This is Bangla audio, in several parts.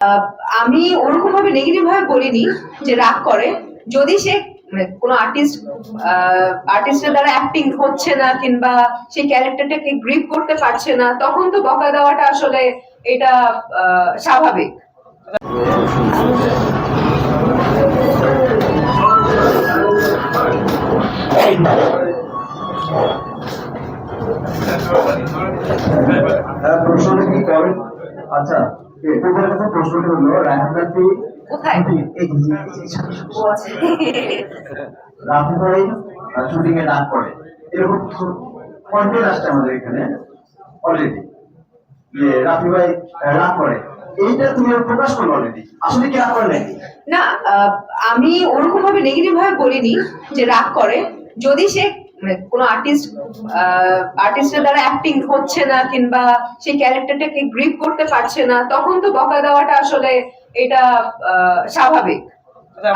আহ, আমি ওরকম ভাবে নেগেটিভ ভাবে বলিনি যে রাগ করে। যদি সে মানে কোনো আর্টিস্টের দ্বারা অ্যাক্টিং হচ্ছে না কিংবা সেই ক্যারেক্টারটাকে গ্রিপ করতে পারছে না, তখন তো বকা দেওয়াটা আসলে এটা স্বাভাবিক। প্রশ্নটা কি করেন? আচ্ছা, এটার কাছে প্রশ্নটা হলো রায়হানকে কোথায়? ও আচ্ছা। রাফি ভাই শুটিং এ ডাক করে, এরকম কন্টেন্ট আসছে আমাদের এখানে অলরেডি যে রাফি ভাই রাগ করে, এইটা তুমি প্রকাশ করো অলরেডি, আসলে কি রাগ করে নাকি? না, আমি ওরকম ভাবে নেগেটিভ ভাবে বলিনি যে রাগ করে। যদি সে মানে কোনো আর্টিস্টের দ্বারা অ্যাক্টিং হচ্ছে না কিংবা সেই ক্যারেক্টারটাকে গ্রিপ করতে পারছে না, তখন তো বকা দেওয়াটা আসলে এটা স্বাভাবিক।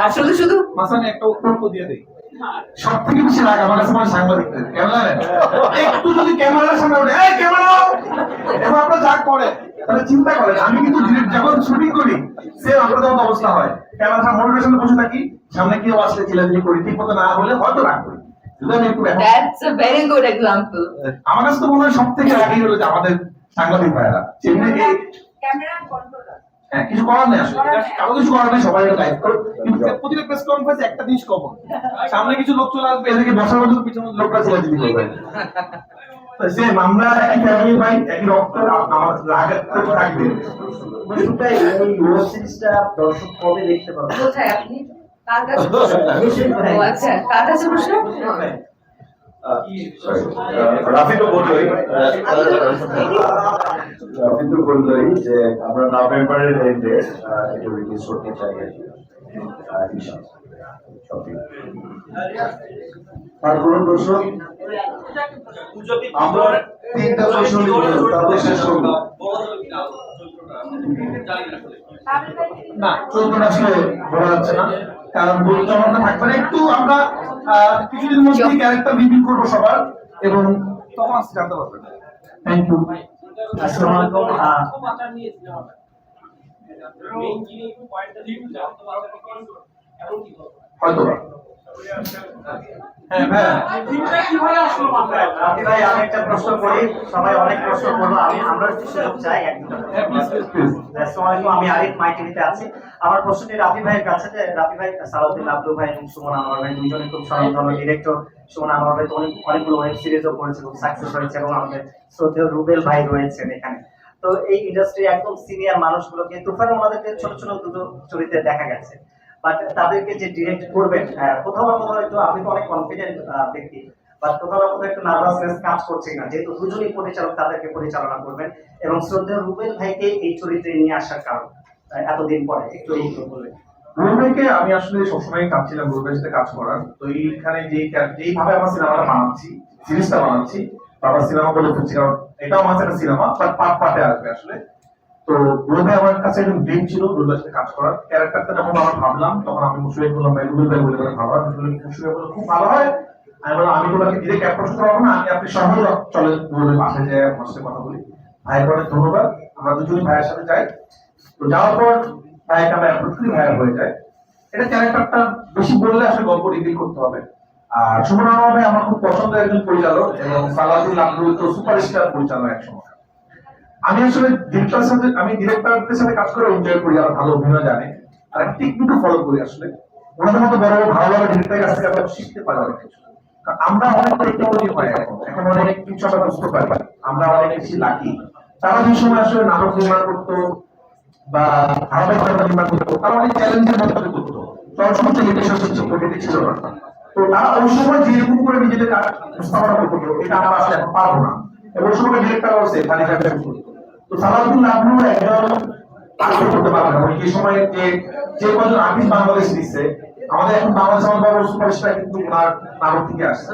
আর শুধু শুধু মাসানে একটা উত্তর দিয়ে দেই। সব থেকে বেশি রাগ আমার কাছে মানে সাংবাদিকদের, কেন জানেন? একটু যদি ক্যামেরার সামনে ওঠে, এই ক্যামেরা, এবার আপনারা যা করে তাহলে চিন্তা করেন, আমি কিন্তু যখন শুটিং করি সেম আপনাদের মতো অবস্থা হয়। ক্যামেরা মোটিভেশনে বসে থাকি, সামনে কেউ আসলে চিল্লাচিল্লি করি, ঠিক মতো না হলে হয়তো রাগ করি। That's a very good example. আমার কাছে তো মনে হয় সব থেকে রাগই হলো যে আমাদের সাংবাদিক ভাইয়েরা ক্যামেরা কন্ট্রোলার। হ্যাঁ, কিছু করার নেই আসলে, কারো কিছু করার নেই, সবাই লাইভ করে। কিন্তু প্রতিটা প্রেস কনফারেন্সে একটা জিনিস কমন, সামনে কিছু লোক চলে আসবে, এদিকে বসার মধ্যে পিছনে লোকরা চিল্লাচিল্লি করবে। সেম আমরা একই ফ্যামিলি ভাই, একই রক্ত, আমার রাগের তো থাকবে। প্রশ্নটা এই ওয়েব সিরিজটা দর্শক কবে দেখতে পাবে? কোথায় আপনি? কার কাছে প্রশ্ন? ও আচ্ছা, কার কাছে প্রশ্ন? রাফি তো বললোই যে আমরা নভেম্বরের এন্ডে এটা রিলিজ করতে চাই আর কি। আর কোন প্রশ্ন? আমরা তিনটা প্রশ্ন নিব, তারপর শেষ করবো। না, চলবে আসলে বলা যাচ্ছে না, কারণ বই চমকটা থাকবে না। একটু আমরা কিছুদিন মধ্যে ক্যারেক্টার রিভিল করবো সবার, এবং তখন আসতে জানতে পারবেন। Thank you. আসসালামু আলাইকুম। হয়তো হ্যাঁ ভাই, রাফি ভাই, আমি একটা প্রশ্ন করি, সবাই অনেক প্রশ্ন করবো, আমরা একটু সুযোগ চাই এক দুটো। আসসালামু আলাইকুম, আমি আরিফ, মাই টিভিতে আছি। আমার প্রশ্নটি রাফি ভাইয়ের কাছে, যে রাফি ভাই সালাউদ্দিন আব্দু ভাই এবং সুমন আনোয়ার ভাই দুজনে খুব স্বনামধন্য ডিরেক্টর। সুমন আনোয়ার ভাই তো অনেকগুলো ওয়েব সিরিজও করেছে, খুব সাকসেস হয়েছে, এবং আমাদের শ্রদ্ধেয় রুবেল ভাই রয়েছেন এখানে। তো এই ইন্ডাস্ট্রি একদম সিনিয়র মানুষগুলোকে, তুফান আমাদেরকে ছোট ছোট দুটো চরিত্রে দেখা গেছে, বাট তাদেরকে যে ডিরেক্ট করবেন, কোথাও না কোথাও একটু, আপনি তো অনেক কনফিডেন্ট ব্যক্তি, বাট কোথাও না কোথাও একটু নার্ভাসনেস কাজ করছে না, যেহেতু দুজনই পরিচালক তাদেরকে পরিচালনা করবেন, এবং শ্রদ্ধেয় রুবেল ভাইকে এই চরিত্রে নিয়ে আসার কারণ এতদিন পরে একটু এই বলবেন। রুবেলকে আমি আসলে সবসময় চাচ্ছিলাম রুবেলের সাথে কাজ করার। তো এইখানে যেইভাবে আমার সিনেমাটা বানাচ্ছি, সিরিজটা বানাচ্ছি, বাবা সিনেমা বলে ফেলছি, কারণ এটাও আমার একটা সিনেমা, বাট পার্ট পার্টে আসবে আসলে। তো রুবে আমার কাছে একজন ড্রিম ছিল রুবেলের সাথে কাজ করার। ক্যারেক্টারটা যখন আমার ভাবলাম, তখন আমি মুশফিক বললাম, রুবেল ভাই বলে ভাবা, মুশফিক বললো খুব ভালো হয়। আমি বললাম, আমি তোমাকে ডিরেক্ট অ্যাপ্রোচ করবো না, আমি আপনি সহজ চলে রুবেলের বাসায় যাই, আমার সাথে কথা বলি। ভাইয়ের অনেক ধন্যবাদ, আমরা দুজনই ভাইয়ের সাথে যাই। তো যাওয়ার পর ভাইকে আমরা অ্যাপ্রোচ করি, ভাইয়ের হয়ে যায়। এটা ক্যারেক্টারটা বেশি বললে আসলে গল্প রিভিল করতে হবে। আর সুমন আনোয়ার ভাই আমার খুব পছন্দের একজন পরিচালক, এবং সালাউদ্দিন আব্দুল তো সুপারস্টার পরিচালক একসময়। আমি আসলে ডিরেক্টরদের সাথে কাজ করে এনজয় করি, আর ভালো অভিনয় জানে, আর একটা টেকনিকও ফলো করি আসলে। ওনাদের মতো বড় বড় ভালো ভালো ডিরেক্টরের কাছ থেকে আমরা শিখতে পারি অনেক কিছু। আমরা অনেক টেকনোলজি পাই, এখন অনেক কিছু আমরা বুঝতে পারি, আমরা অনেক বেশি লাকি। তারা যে সময় আসলে নাটক নির্মাণ করতো বা ধারাবাহিক নির্মাণ করতো, তারা অনেক চ্যালেঞ্জের মধ্যে করতো, তখন সমস্ত লিমিটেশন ছিল না। তো তারা ওই সময় যেরকম করে নিজেদের কাজ উপস্থাপনা করতো, এটা আমরা আসলে এখন পারবো না। এবং সময় ডিরেক্টর আছে তো সালাউদ্দিন আব্দুল একজন আর্টিস্ট করতে পারবে না। ওই সময় যে কজন আর্টিস্ট বাংলাদেশ দিচ্ছে, আমাদের এখন বাংলাদেশ আমার বড় সুপারস্টার কিন্তু ওনার নাটক থেকে আসছে।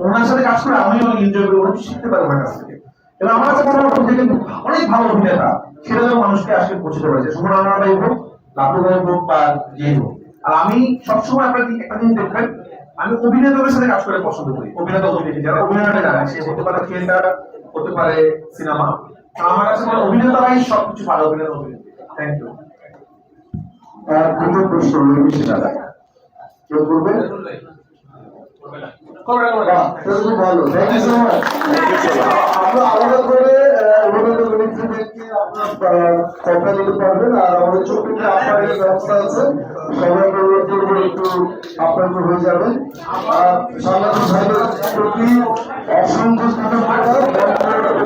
ওনার সাথে কাজ করে আমি অনেক এনজয় করি, অনেক শিখতে পারি ওনার কাছ থেকে। এবং আমার কাছে মনে হয় যে কিন্তু অনেক ভালো অভিনেতা, সেটা যেন মানুষকে আসলে পৌঁছতে পারছে, সুমন আনোয়ার ভাই হোক, লাভলু ভাই হোক, বা যেই হোক। আর আমি সবসময় আপনার একটা জিনিস দেখবেন, আমি অভিনেতাদের সাথে কাজ করে পছন্দ করি। অভিনেতা অভিনেত্রী যারা অভিনয়টা জানে, সে হতে পারে থিয়েটার, হতে পারে সিনেমা, আমার কাছে অভিনেতারাই সবকিছু ভালো, অভিনেতা অভিনেত্রী। Thank you. তার দুটো প্রশ্ন বেশি দাদা কেউ করবে বাহ, তাহলে খুব ভালো থ্যাংক ইউ সো মাচ আমরা আলাদা করে অভিনেতা অভিনেত্রীদেরকে আপনার কথা দিতে পারবেন আর আমাদের চোখে আপনার এই ব্যবস্থা আছে সবাই অনুরোধ করবো একটু আপনাদের হয়ে যাবেন আর সাংবাদিক ভাইদের প্রতি অসংখ্য কৃতজ্ঞতা